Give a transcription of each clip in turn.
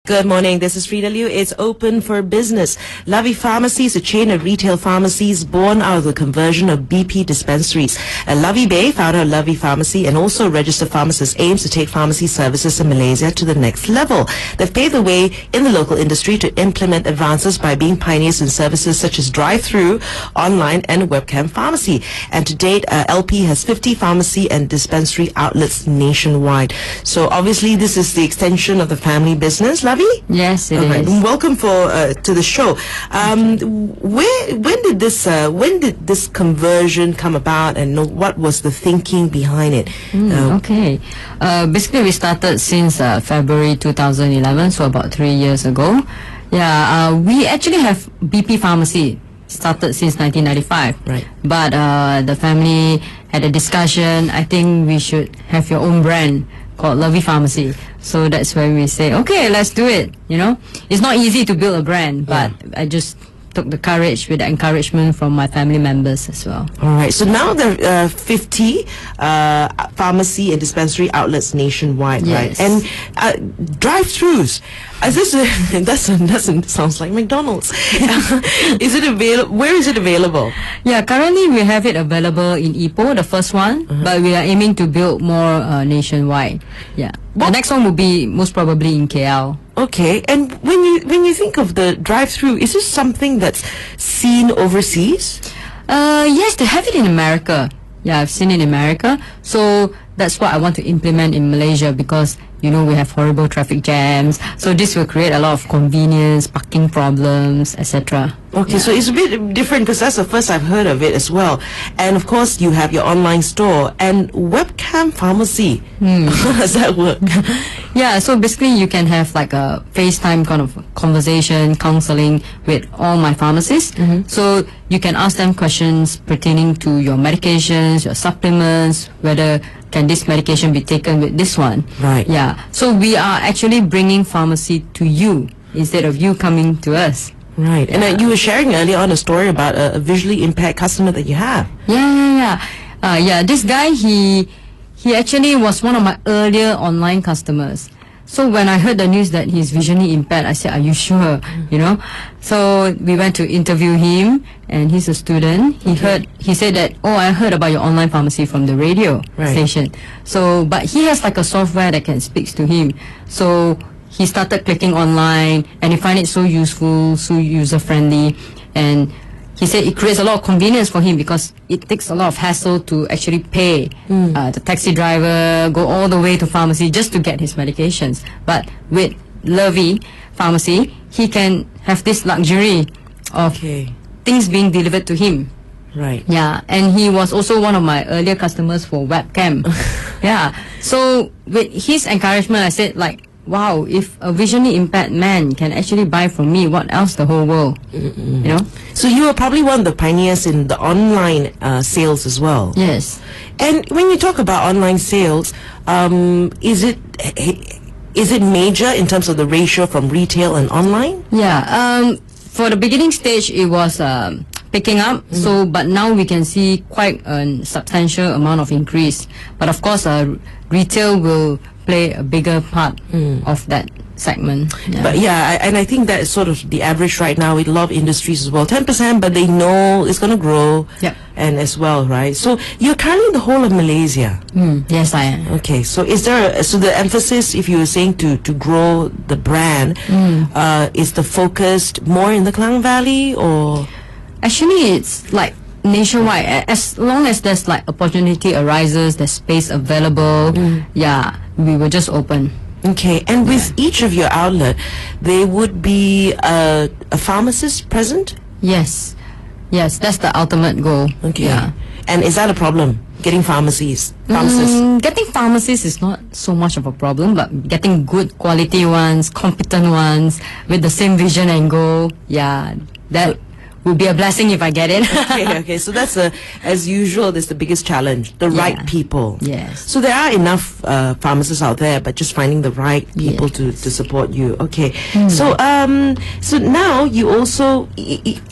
Good morning. This is Frida Liu. It's open for business. Lovy Pharmacy is a chain of retail pharmacies born out of the conversion of BP dispensaries. Lovy Beh, founder of Lovy Pharmacy and also a registered pharmacist, aims to take pharmacy services in Malaysia to the next level. They've paved the way in the local industry to implement advances by being pioneers in services such as drive-through, online and webcam pharmacy. And to date, LP has 50 pharmacy and dispensary outlets nationwide. So obviously this is the extension of the family business. Lovy? Yes, it right. is. Welcome to the show. When did this conversion come about, and what was the thinking behind it? Okay. Basically, we started since February 2011, so about 3 years ago. Yeah, we actually have BP Pharmacy started since 1995. Right. But the family had a discussion. I think we should have your own brand called Lovy Pharmacy. So that's when we say, okay, let's do it. You know, it's not easy to build a brand, but I just took the courage with the encouragement from my family members as well. All right. So now there are 50 pharmacy and dispensary outlets nationwide, Yes. right? And drive-throughs. That sounds like McDonald's. Is it available? Where is it available? Yeah, currently we have it available in Ipoh, the first one, but we are aiming to build more nationwide. Yeah, the next one will be most probably in KL. Okay, and when you think of the drive-through, is this something that's seen overseas? Yes, they have it in America. Yeah, I've seen it in America. So that's what I want to implement in Malaysia, because you know we have horrible traffic jams. So this will create a lot of convenience, parking problems, etc. Okay, so it's a bit different because that's the first I've heard of it as well. And of course, you have your online store and webcam pharmacy. How does that work? Yeah, so basically you can have like a FaceTime kind of conversation, counseling with all my pharmacists. So you can ask them questions pertaining to your medications, your supplements, whether can this medication be taken with this one. Right. Yeah, so we are actually bringing pharmacy to you instead of you coming to us. Right. And you were sharing earlier on a story about a visually impaired customer that you have. Yeah, this guy, he actually was one of my earlier online customers. So when I heard the news that he's visually impaired, I said, are you sure? You know? So we went to interview him, and he's a student. He said that, oh, I heard about your online pharmacy from the radio station. So, but he has like a software that can speak to him. So he started clicking online, and he find it so useful, so user-friendly, and he said it creates a lot of convenience for him because it takes a lot of hassle to actually pay the taxi driver, go all the way to pharmacy just to get his medications. But with Lovy Pharmacy, he can have this luxury of things being delivered to him. Right. Yeah, and he was also one of my earlier customers for webcam. Yeah, so with his encouragement, I said like, wow, if a visually impaired man can actually buy from me, what else the whole world? You know? So you were probably one of the pioneers in the online sales as well. Yes. And when you talk about online sales, is it major in terms of the ratio from retail and online? Yeah. For the beginning stage, it was picking up. So, but now we can see quite a substantial amount of increase. But of course, retail will play a bigger part of that segment. Yeah. But and I think that is sort of the average right now with a lot of industries as well. 10%, but they know it's going to grow. Yep. And as well, right? So you're currently in the whole of Malaysia. Yes, I am. Okay, so is there so the emphasis, if you were saying to grow the brand, is the focus more in the Klang Valley, or? Actually, it's like nationwide. As long as there's like opportunity arises, there's space available, we will just open. Okay, and with each of your outlet, there would be a pharmacist present? Yes, that's the ultimate goal. Okay. Yeah. And is that a problem, getting pharmacists? Getting pharmacists is not so much of a problem, but getting good quality ones, competent ones, with the same vision and goal, that would be a blessing if I get it. Okay. So that's as usual, that's the biggest challenge, the right people. Yes. So there are enough pharmacists out there, but just finding the right people to support you. Okay. So now you also,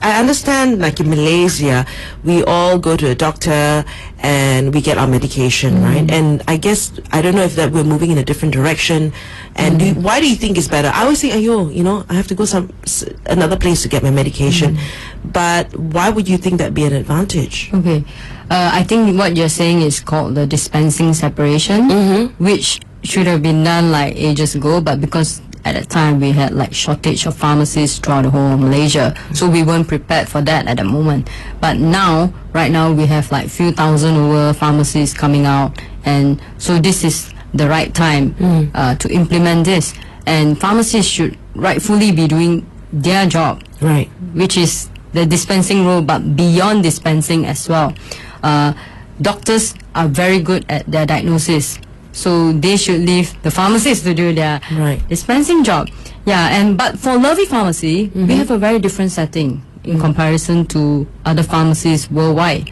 I understand, like in Malaysia, we all go to a doctor and we get our medication, right? And I guess, I don't know if that we're moving in a different direction. And why do you think it's better? I always think, ayo, I have to go another place to get my medication. But why would you think that'd be an advantage? Okay. I think what you're saying is called the dispensing separation, which should have been done like ages ago, but because at that time we had like shortage of pharmacists throughout the whole of Malaysia, so we weren't prepared for that at the moment. But now, right now, we have like few thousand over pharmacies coming out, and so this is the right time to implement this. And pharmacists should rightfully be doing their job, right, which is the dispensing role, but beyond dispensing as well. Doctors are very good at their diagnosis, so they should leave the pharmacists to do their dispensing job. Yeah, but for Lovy Pharmacy, we have a very different setting in comparison to other pharmacies worldwide,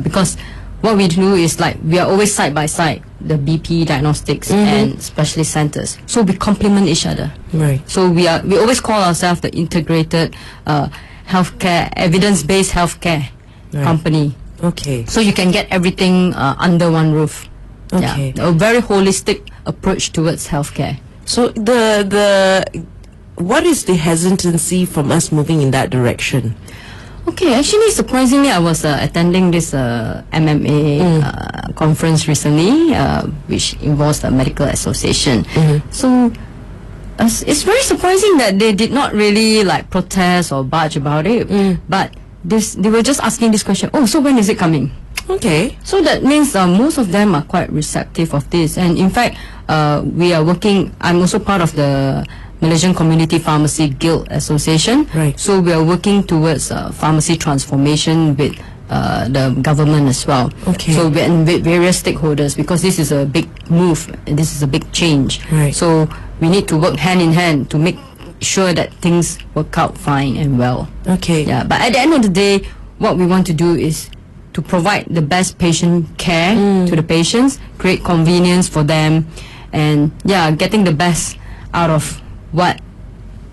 because what we do is like we are always side by side, the BP diagnostics and specialist centers. So we complement each other. Right. So we always call ourselves the integrated healthcare, evidence-based healthcare company. Okay. So you can get everything under one roof. Okay. Yeah, a very holistic approach towards healthcare. So what is the hesitancy from us moving in that direction? Okay, actually, surprisingly, I was attending this MMA conference recently, which involves the medical association. So it's very surprising that they did not really like protest or budge about it. But they were just asking this question. Oh, so when is it coming? Okay. So that means most of them are quite receptive of this. And in fact, we are working. I'm also part of the Malaysian Community Pharmacy Guild Association. Right. So we are working towards pharmacy transformation with the government as well. Okay. So with various stakeholders, because this is a big move and this is a big change. Right. So we need to work hand in hand to make sure that things work out fine and well. Okay. Yeah. But at the end of the day, what we want to do is to provide the best patient care to the patients, create convenience for them, and getting the best out of what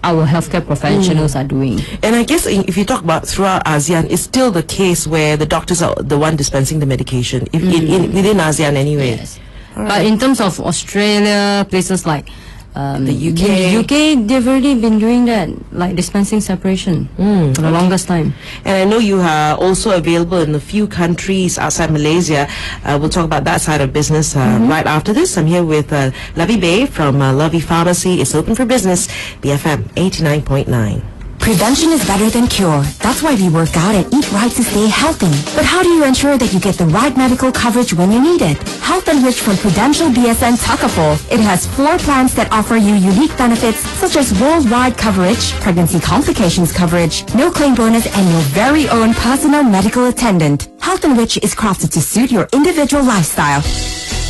our healthcare professionals are doing. And I guess if you talk about throughout ASEAN, it's still the case where the doctors are the one dispensing the medication, within ASEAN anyway. Yes. But in terms of Australia, places like the UK. In the UK, they've already been doing that, like dispensing separation for the longest time. And I know you are also available in a few countries outside Malaysia. We'll talk about that side of business right after this. I'm here with Lovy Beh from Lovy Pharmacy. It's open for business, BFM 89.9. Prevention is better than cure. That's why we work out and eat right to stay healthy. But how do you ensure that you get the right medical coverage when you need it? Health Enrich from Prudential BSN Takaful. It has 4 plans that offer you unique benefits such as worldwide coverage, pregnancy complications coverage, no claim bonus, and your very own personal medical attendant. Health Enrich is crafted to suit your individual lifestyle.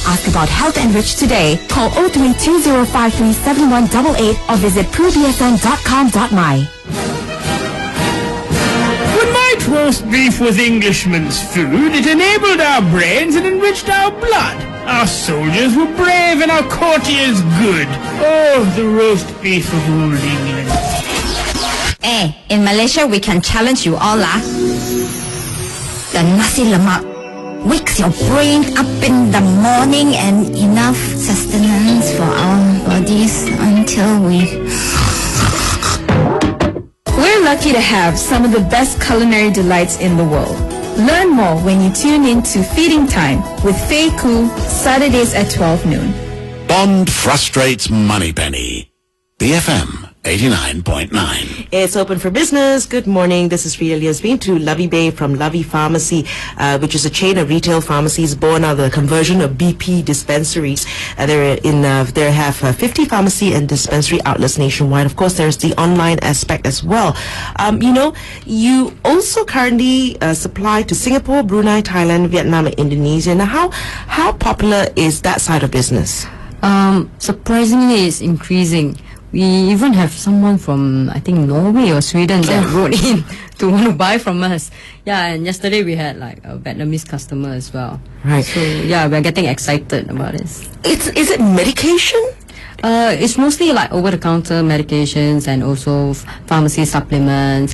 Ask about Health Enrich today. Call 0320537188 or visit prubsn.com.my. When white roast beef was Englishmen's food, it enabled our brains and enriched our blood. Our soldiers were brave and our courtiers good. Oh, the roast beef of old England. In Malaysia, we can challenge you all, lah. The nasi lemak wakes your brain up in the morning and enough sustenance for our bodies until We're lucky to have some of the best culinary delights in the world. Learn more when you tune in to Feeding Time with Fei Koo, Saturdays at 12 noon. Bond frustrates Moneypenny. BFM 89.9. It's open for business. Good morning. This is Rhea Liasbeen to Lovy Beh from Lovy Pharmacy, which is a chain of retail pharmacies born out of the conversion of BP dispensaries. They have 50 pharmacy and dispensary outlets nationwide. Of course, there's the online aspect as well. You also currently supply to Singapore, Brunei, Thailand, Vietnam, and Indonesia. Now, how popular is that side of business? Surprisingly, it's increasing. We even have someone from, I think, Norway or Sweden that wrote in to want to buy from us. Yeah, and yesterday we had like a Vietnamese customer as well. Right. So yeah, we're getting excited about this. Is it medication? It's mostly like over-the-counter medications and also pharmacy supplements,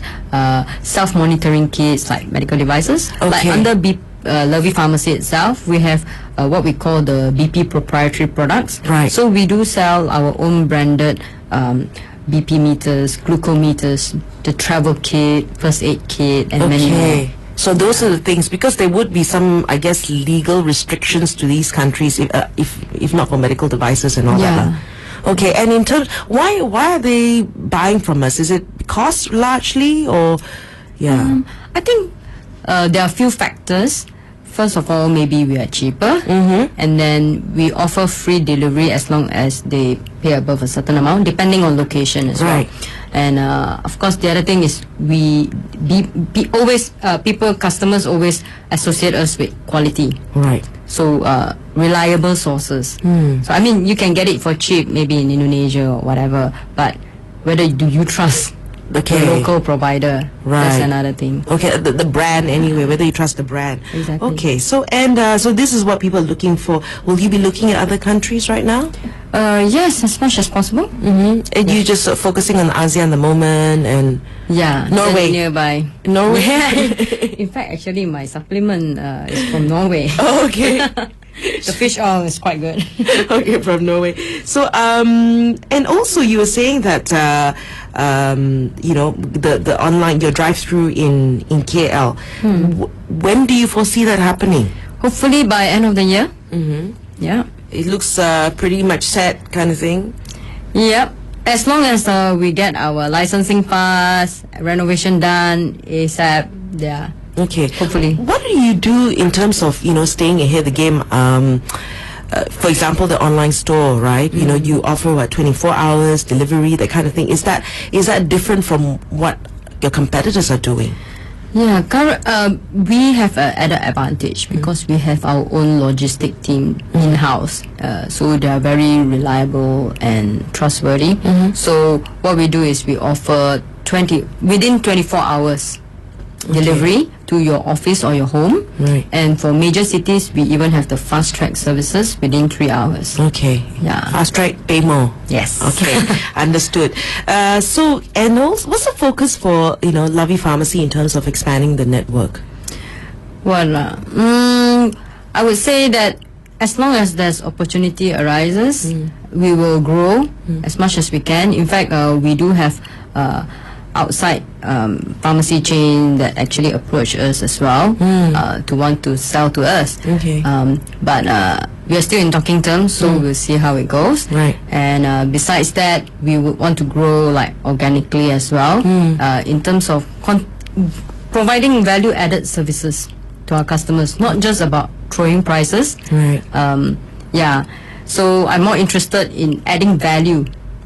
self-monitoring kits like medical devices. Okay. Like under Lovy Pharmacy itself, we have what we call the BP proprietary products. Right. So we do sell our own branded BP meters, glucometers, the travel kit, first aid kit, and many more. So those are the things, because there would be some, I guess, legal restrictions to these countries if not for medical devices and all that. Yeah. Okay, and in terms, why are they buying from us? Is it cost largely, or I think there are a few factors. First of all, maybe we are cheaper, and then we offer free delivery as long as they pay above a certain amount, depending on location as Right. well. And of course, the other thing is customers always associate us with quality. right? So reliable sources. So I mean, you can get it for cheap, maybe in Indonesia or whatever. But whether do you trust the local provider? That's Right. another thing. Okay, the brand anyway, whether you trust the brand. Exactly. Okay, so so this is what people are looking for. Will you be looking at other countries right now? Yes, as much as possible. And you just focusing on ASEAN at the moment, and Yeah, Norway. and nearby. Norway. In fact, actually, my supplement is from Norway. Oh, okay. The fish oil is quite good. Okay, from Norway. So, and also you were saying that, you know, the online, your drive-through in KL. When do you foresee that happening? Hopefully by end of the year. Yeah. It looks pretty much set, kind of thing. Yep. As long as we get our licensing pass, renovation done, ASAP, yeah. Okay. Hopefully. What do you do in terms of, you know, staying ahead of the game? For example, the online store, right? You know, you offer 24 hours delivery, that kind of thing. Is that different from what your competitors are doing? Yeah, we have an added advantage because we have our own logistic team in-house. So they are very reliable and trustworthy. So what we do is we offer within 24 hours delivery to your office or your home. Right. And for major cities, we even have the fast track services within 3 hours. Okay. Yeah. Fast track, pay more. Yes. Okay, understood. So, and also, what's the focus for, you know, Lovy Pharmacy in terms of expanding the network? Well, I would say that as long as there's opportunity arises, we will grow as much as we can. In fact, we do have outside pharmacy chain that actually approach us as well to want to sell to us. Okay. But we are still in talking terms, so we'll see how it goes. Right. And besides that, we would want to grow like organically as well in terms of providing value-added services to our customers, not just about throwing prices. Right. Yeah. So I'm more interested in adding value.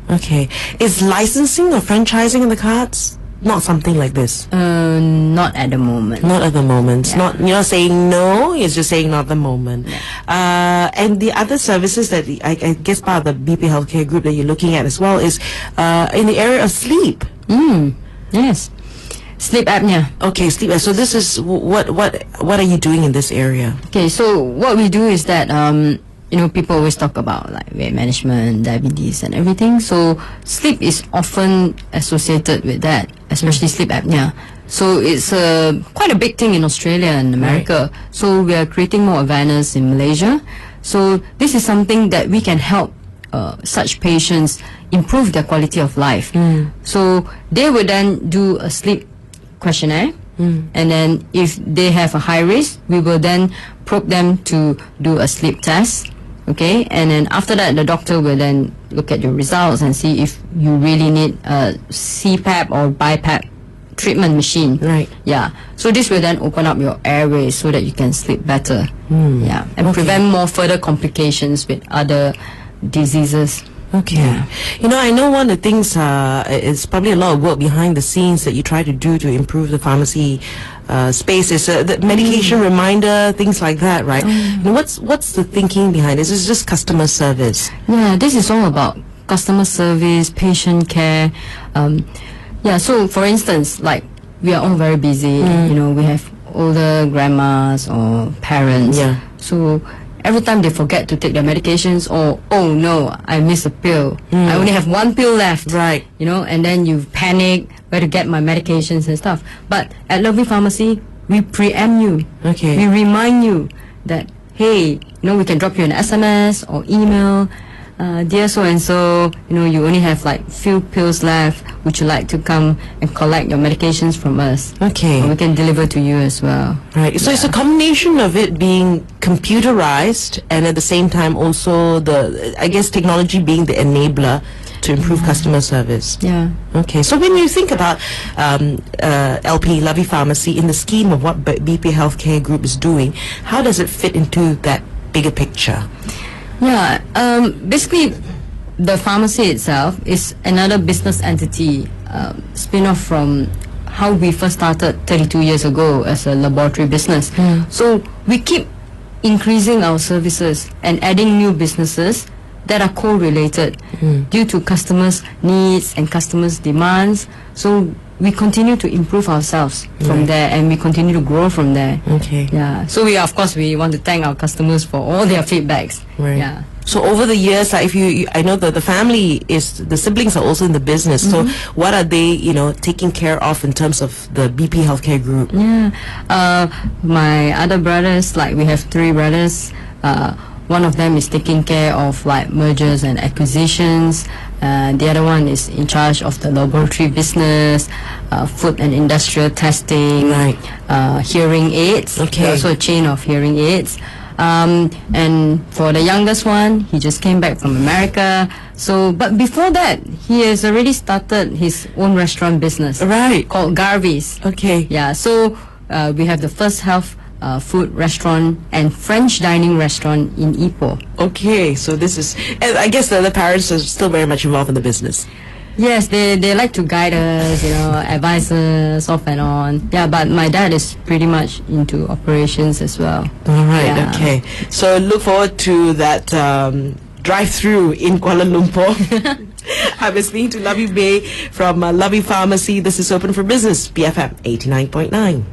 Okay. Is licensing or franchising in the cards? Not something like this. Not at the moment. Not at the moment. It's not, you're not saying no, it's just saying not at the moment. And the other services that I guess part of the BP Healthcare Group that you're looking at as well is in the area of sleep. Yes. Sleep apnea. Okay, sleep. So this is what are you doing in this area? Okay, so what we do is that you know, people always talk about like weight management, diabetes and everything. So sleep is often associated with that, especially sleep apnea. So it's quite a big thing in Australia and America. So we are creating more awareness in Malaysia. So this is something that we can help such patients improve their quality of life. So they would then do a sleep questionnaire. And then if they have a high risk, we will then probe them to do a sleep test. Okay, and then after that, the doctor will then look at your results and see if you really need a CPAP or BiPAP treatment machine. Right. Yeah. So this will then open up your airways so that you can sleep better. Yeah, and prevent more further complications with other diseases. Okay. Yeah. You know, I know one of the things is probably a lot of work behind the scenes that you try to do to improve the pharmacy space is the medication reminder, things like that, right? You know, what's the thinking behind this? It's just customer service. Yeah, this is all about customer service, patient care. Yeah, so for instance, like we are all very busy. You know, we have older grandmas or parents. Yeah. So every time they forget to take their medications, or oh no, I missed a pill. I only have one pill left. Right. You know, and then you panic where to get my medications and stuff. But at Lovy Pharmacy, we preempt you. Okay. We remind you that, hey, we can drop you an SMS or email. Dear so and so, you only have like few pills left. Would you like to come and collect your medications from us? Okay. And we can deliver to you as well. Right. So it's a combination of it being computerized and at the same time also I guess technology being the enabler to improve customer service. Yeah. Okay. So when you think about LP, Lovy Pharmacy, in the scheme of what BP Healthcare Group is doing, how does it fit into that bigger picture? Yeah, basically, the pharmacy itself is another business entity, spin-off from how we first started 32 years ago as a laboratory business. So we keep increasing our services and adding new businesses that are correlated due to customers' needs and customers' demands. So we continue to improve ourselves from there, and we continue to grow from there. Okay. Yeah. So we want to thank our customers for all their feedbacks. Right. Yeah. So over the years, like I know that the siblings are also in the business. So what are they, taking care of in terms of the BP Healthcare Group? Yeah. My other brothers, like we have 3 brothers. One of them is taking care of like mergers and acquisitions. The other one is in charge of the laboratory business, food and industrial testing, right. Hearing aids. Okay. Also a chain of hearing aids. And for the youngest one, he just came back from America. So, but before that, he has already started his own restaurant business. Right. Called Garvey's. Okay. Yeah. So we have the first health food restaurant and French dining restaurant in Ipoh. Okay, so this is, and I guess the parents are still very much involved in the business. Yes, they like to guide us, advise us off and on. Yeah, but my dad is pretty much into operations as well. All right, Yeah. okay. So look forward to that drive-through in Kuala Lumpur. I've been speaking to Lovy Beh from Lovy Pharmacy. This is Open for Business, BFM 89.9.